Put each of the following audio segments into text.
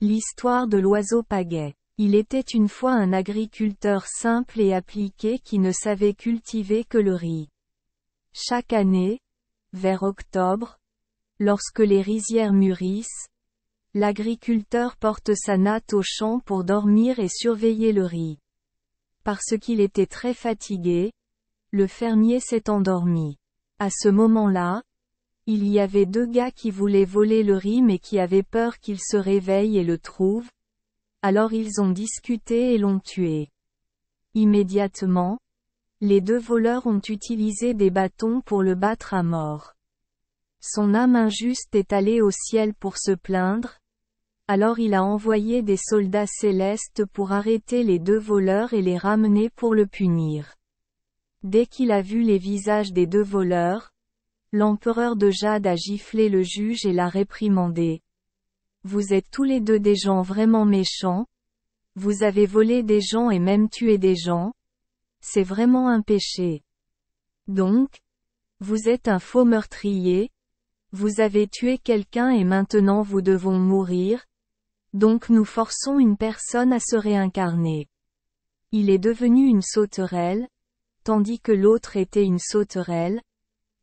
L'histoire de l'oiseau pagaie. Il était une fois un agriculteur simple et appliqué qui ne savait cultiver que le riz. Chaque année, vers octobre, lorsque les rizières mûrissent, l'agriculteur porte sa natte au champ pour dormir et surveiller le riz. Parce qu'il était très fatigué, le fermier s'est endormi. À ce moment-là, il y avait 2 gars qui voulaient voler le riz mais qui avaient peur qu'il se réveille et le trouve. Alors ils ont discuté et l'ont tué. Immédiatement, les 2 voleurs ont utilisé des bâtons pour le battre à mort. Son âme injuste est allée au ciel pour se plaindre. Alors il a envoyé des soldats célestes pour arrêter les 2 voleurs et les ramener pour le punir. Dès qu'il a vu les visages des 2 voleurs, l'empereur de Jade a giflé le juge et l'a réprimandé. Vous êtes tous les 2 des gens vraiment méchants. Vous avez volé des gens et même tué des gens. C'est vraiment un péché. Donc, vous êtes un faux meurtrier. Vous avez tué quelqu'un et maintenant vous devons mourir. Donc nous forçons une personne à se réincarner. Il est devenu une sauterelle, tandis que l'autre était une sauterelle,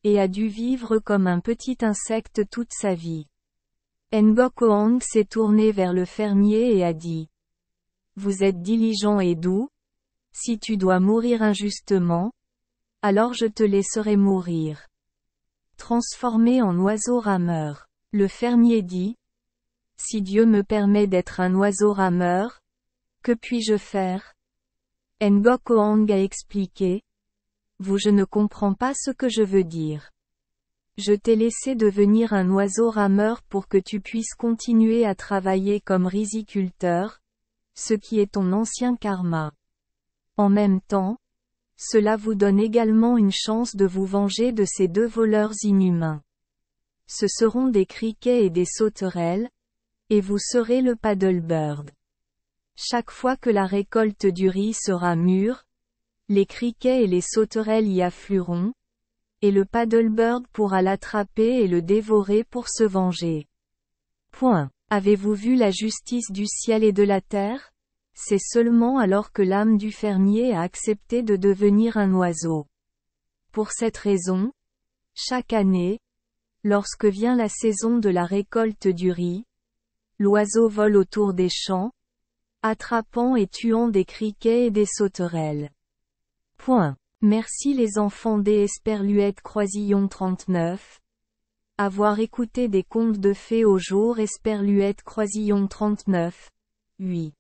et a dû vivre comme un petit insecte toute sa vie. Ngok Hoang s'est tourné vers le fermier et a dit: Vous êtes diligent et doux. Si tu dois mourir injustement, alors je te laisserai mourir. Transformé en oiseau rameur. Le fermier dit: Si Dieu me permet d'être un oiseau rameur, que puis-je faire? Ngok Hoang a expliqué: Je ne comprends pas ce que je veux dire. Je t'ai laissé devenir un oiseau rameur pour que tu puisses continuer à travailler comme riziculteur, ce qui est ton ancien karma. En même temps, cela vous donne également une chance de vous venger de ces 2 voleurs inhumains. Ce seront des criquets et des sauterelles, et vous serez le paddlebird. Chaque fois que la récolte du riz sera mûre, les criquets et les sauterelles y afflueront, et le paddlebird pourra l'attraper et le dévorer pour se venger. Point. Avez-vous vu la justice du ciel et de la terre? C'est seulement alors que l'âme du fermier a accepté de devenir un oiseau. Pour cette raison, chaque année, lorsque vient la saison de la récolte du riz, l'oiseau vole autour des champs, attrapant et tuant des criquets et des sauterelles. Point. Merci les enfants des Esperluette Croisillon 39. Avoir écouté des contes de fées au jour Esperluette Croisillon 39. 8.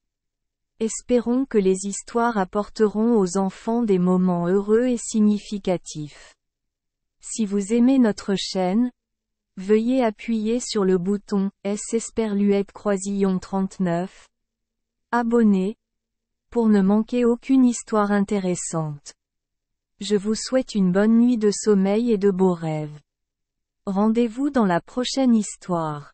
Espérons que les histoires apporteront aux enfants des moments heureux et significatifs. Si vous aimez notre chaîne, veuillez appuyer sur le bouton S Esperluette Croisillon 39. Abonner, pour ne manquer aucune histoire intéressante. Je vous souhaite une bonne nuit de sommeil et de beaux rêves. Rendez-vous dans la prochaine histoire.